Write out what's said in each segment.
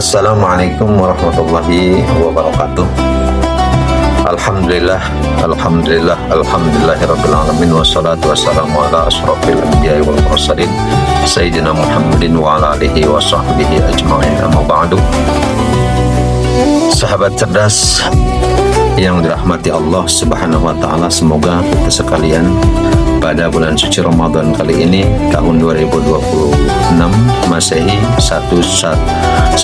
Assalamualaikum warahmatullahi wabarakatuh. Alhamdulillah, alhamdulillah, alhamdulillahirabbil alamin, wassalatu wassalamu ala asyrofil anbiya'i wal mursalin sayyidina Muhammadin wa ala alihi wa sahbihi ajma'in. Amma ba'du. Sahabat cerdas yang dirahmati Allah Subhanahu wa taala, semoga kita sekalian pada bulan suci Ramadan kali ini tahun 2026 Masehi 1447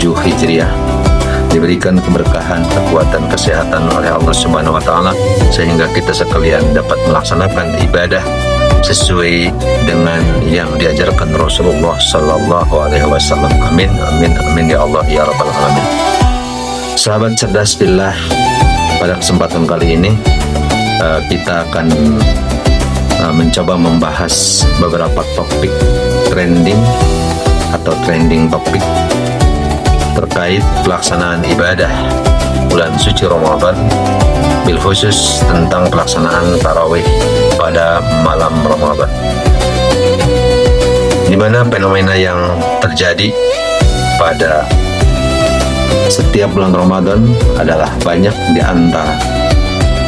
Hijriah diberikan keberkahan, kekuatan, kesehatan oleh Allah Subhanahu wa taala sehingga kita sekalian dapat melaksanakan ibadah sesuai dengan yang diajarkan Rasulullah sallallahu alaihi wasallam. Amin amin amin ya Allah ya rabbal alamin. Sahabat cerdas billah, pada kesempatan kali ini kita akan mencoba membahas beberapa topik trending atau trending topik terkait pelaksanaan ibadah bulan suci Ramadan, bil khusus tentang pelaksanaan tarawih pada malam Ramadan, di mana fenomena yang terjadi pada setiap bulan Ramadan adalah banyak di antara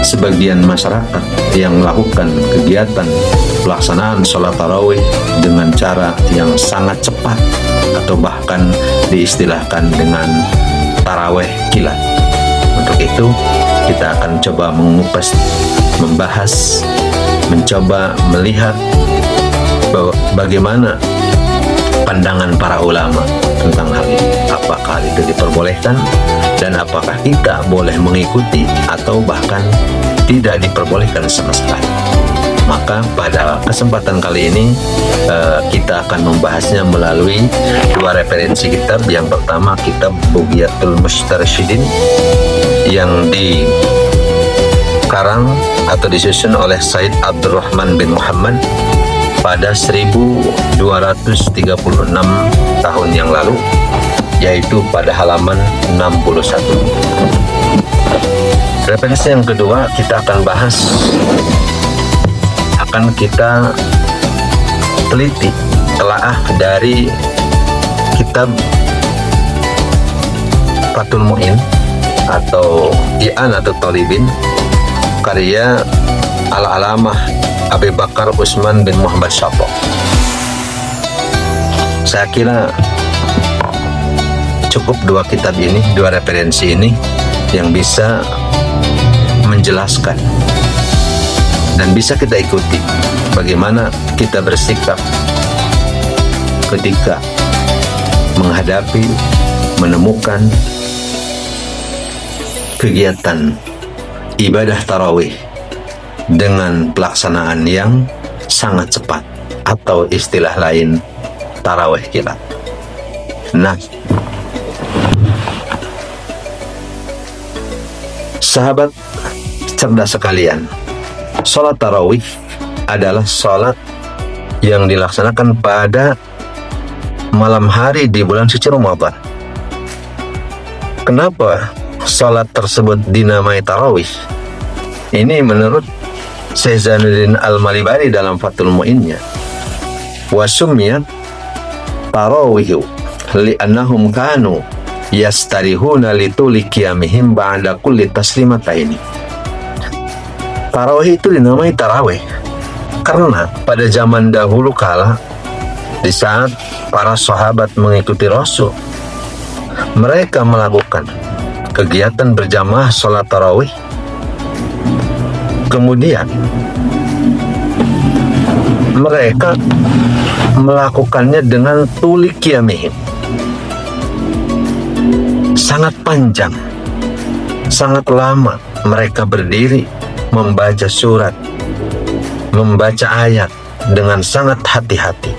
sebagian masyarakat yang melakukan kegiatan pelaksanaan sholat tarawih dengan cara yang sangat cepat atau bahkan diistilahkan dengan tarawih kilat. Untuk itu kita akan coba mengupas, membahas, mencoba melihat bagaimana pandangan para ulama tentang hal ini. Apakah hal itu diperbolehkan dan apakah kita boleh mengikuti atau bahkan tidak diperbolehkan sama sekali. Maka pada kesempatan kali ini kita akan membahasnya melalui dua referensi kitab. Yang pertama kitab Bughyatul Mustarsyidin yang dikarang atau disusun oleh Said Abdurrahman bin Muhammad pada 1236 tahun yang lalu, yaitu pada halaman 61. Referensi yang kedua kita akan bahas, akan kita teliti, telaah dari kitab Fathul Mu'in atau I'anatul Talibin karya Al-Alamah Abu Bakar Utsman bin Muhammad Syafaq. Saya kira cukup dua kitab ini, dua referensi ini yang bisa menjelaskan dan bisa kita ikuti bagaimana kita bersikap ketika menghadapi, menemukan kegiatan ibadah tarawih dengan pelaksanaan yang sangat cepat atau istilah lain tarawih kilat. Nah, sahabat cerdas sekalian, sholat tarawih adalah sholat yang dilaksanakan pada malam hari di bulan suci Ramadan. Kenapa sholat tersebut dinamai tarawih? Ini menurut Syekh Zainuddin Al-Malibari dalam Fathul Mu'innya. Wa summiyat tarawihu li'annahum kanu yastarihuna lituli qiyamihim ba'da kulli taslimataini. Tarawih itu dinamai tarawih karena pada zaman dahulu kala, di saat para sahabat mengikuti Rasul, mereka melakukan kegiatan berjamaah sholat tarawih, kemudian mereka melakukannya dengan tuli qiyamihim, sangat panjang, sangat lama mereka berdiri membaca surat, membaca ayat dengan sangat hati-hati,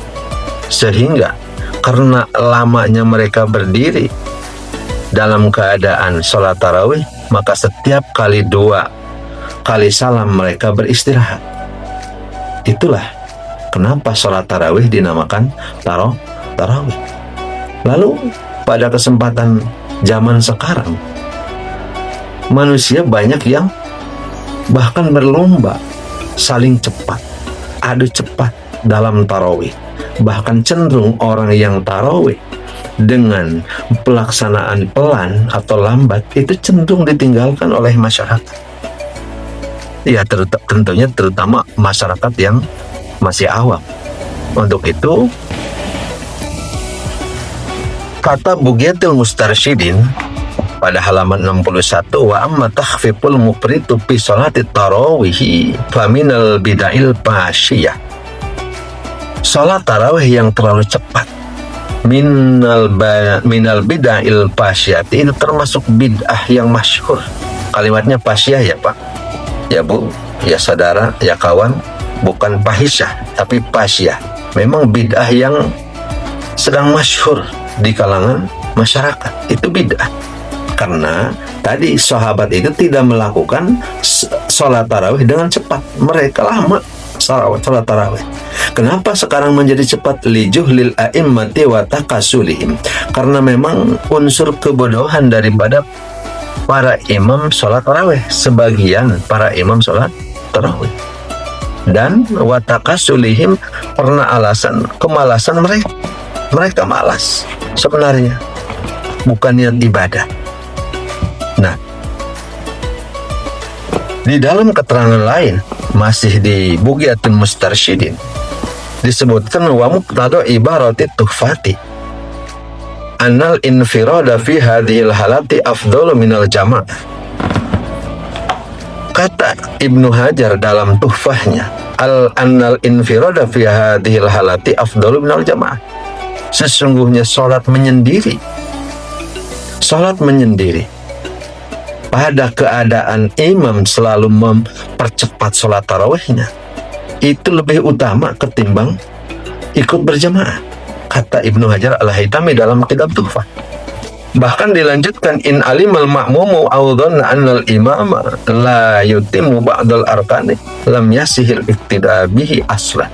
sehingga karena lamanya mereka berdiri dalam keadaan sholat tarawih, maka setiap kali dua kali salam mereka beristirahat. Itulah kenapa sholat tarawih dinamakan tarawih. Lalu pada kesempatan zaman sekarang, manusia banyak yang bahkan berlomba saling cepat, adu cepat dalam tarawih. Bahkan cenderung orang yang tarawih dengan pelaksanaan pelan atau lambat itu cenderung ditinggalkan oleh masyarakat. Ya tentunya terutama masyarakat yang masih awam. Untuk itu kata Bughyatul Mustarsyidin pada halaman 61, wa amma takhfiful mufritu fi sholati tarawih faminal bid'il pasyiyah. Salat tarawih yang terlalu cepat minal bid'il pasyiyah itu termasuk bid'ah yang masyhur. Kalimatnya pasyiyah ya Pak, ya Bu, ya saudara, ya kawan, bukan fahisyah tapi pasyiyah. Memang bid'ah yang sedang masyhur di kalangan masyarakat, itu bid'ah. Karena tadi sahabat itu tidak melakukan sholat tarawih dengan cepat. Mereka lama sholat tarawih. Kenapa sekarang menjadi cepat? Lijuhlil a'immati wa takasulihim. Karena memang unsur kebodohan daripada para imam sholat tarawih. Sebagian para imam sholat tarawih. Dan wa takasulihim karena kemalasan mereka. Mereka malas sebenarnya, bukan niat ibadah. Nah, di dalam keterangan lain masih di Bughyatul Mustarsyidin disebutkan wa muqtada ibarati tuhfati annal infirada fi hadhil halati afdalu minal jamaah. Kata Ibnu Hajar dalam tuhfahnya, annal infirada fi hadhil halati afdalu minal jamaah. Sesungguhnya sholat menyendiri pada keadaan imam selalu mempercepat sholat tarawihnya itu lebih utama ketimbang ikut berjamaah, kata Ibnu Hajar al-Haytami dalam kitab Tuhfah. Bahkan dilanjutkan, in alimal ma'mumu awdhanna annal imama la yutimu ba'dal arkani lam yasihil iqtida bihi aslan.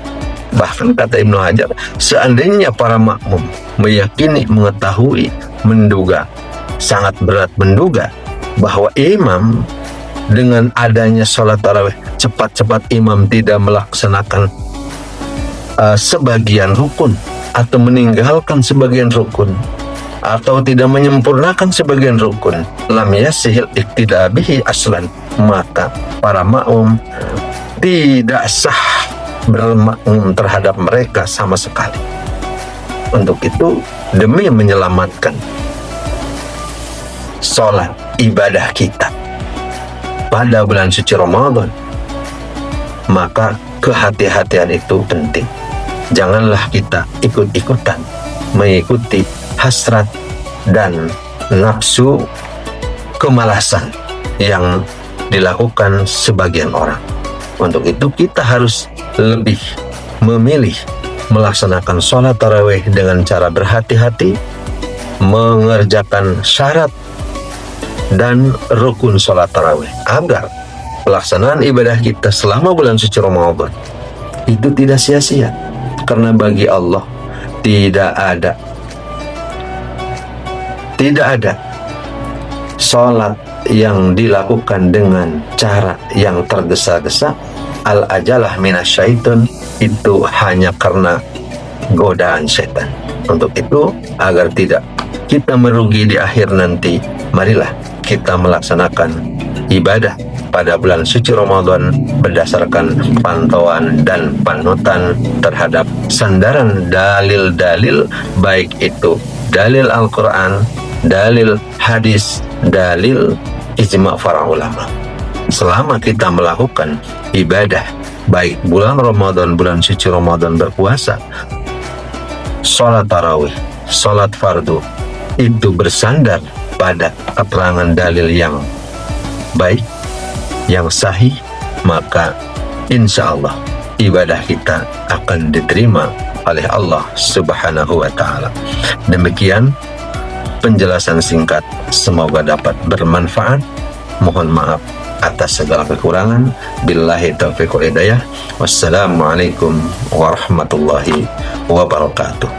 Bahkan kata Ibnu Hajar, seandainya para makmum meyakini, mengetahui, menduga, sangat berat menduga bahwa imam dengan adanya sholat tarawih cepat-cepat imam tidak melaksanakan sebagian rukun atau meninggalkan sebagian rukun atau tidak menyempurnakan sebagian rukun, lam yasihil iqtida bihi aslan, maka para makmum tidak sah bermakmum terhadap mereka sama sekali. Untuk itu, demi menyelamatkan sholat ibadah kita pada bulan suci Ramadan, maka kehati-hatian itu penting. Janganlah kita ikut-ikutan mengikuti hasrat dan nafsu kemalasan yang dilakukan sebagian orang. Untuk itu kita harus lebih memilih melaksanakan sholat tarawih dengan cara berhati-hati, mengerjakan syarat dan rukun sholat tarawih, agar pelaksanaan ibadah kita selama bulan suci Ramadan itu tidak sia-sia. Karena bagi Allah tidak ada sholat yang dilakukan dengan cara yang tergesa-gesa, al-ajalah minasyaiton, itu hanya karena godaan setan. Untuk itu, agar tidak kita merugi di akhir nanti, marilah kita melaksanakan ibadah pada bulan suci Ramadan berdasarkan pantauan dan panutan terhadap sandaran dalil-dalil, baik itu dalil Al-Quran, dalil hadis, dalil ijma' para ulama. Selama kita melakukan ibadah baik bulan Ramadan, bulan suci Ramadan berpuasa, sholat tarawih, sholat fardu, itu bersandar pada keterangan dalil yang baik, yang sahih, maka insya Allah ibadah kita akan diterima oleh Allah Subhanahu wa Ta'ala. Demikian penjelasan singkat, semoga dapat bermanfaat. Mohon maaf atas segala kekurangan. Billahi taufiq wal hidayah. Wassalamualaikum warahmatullahi wabarakatuh.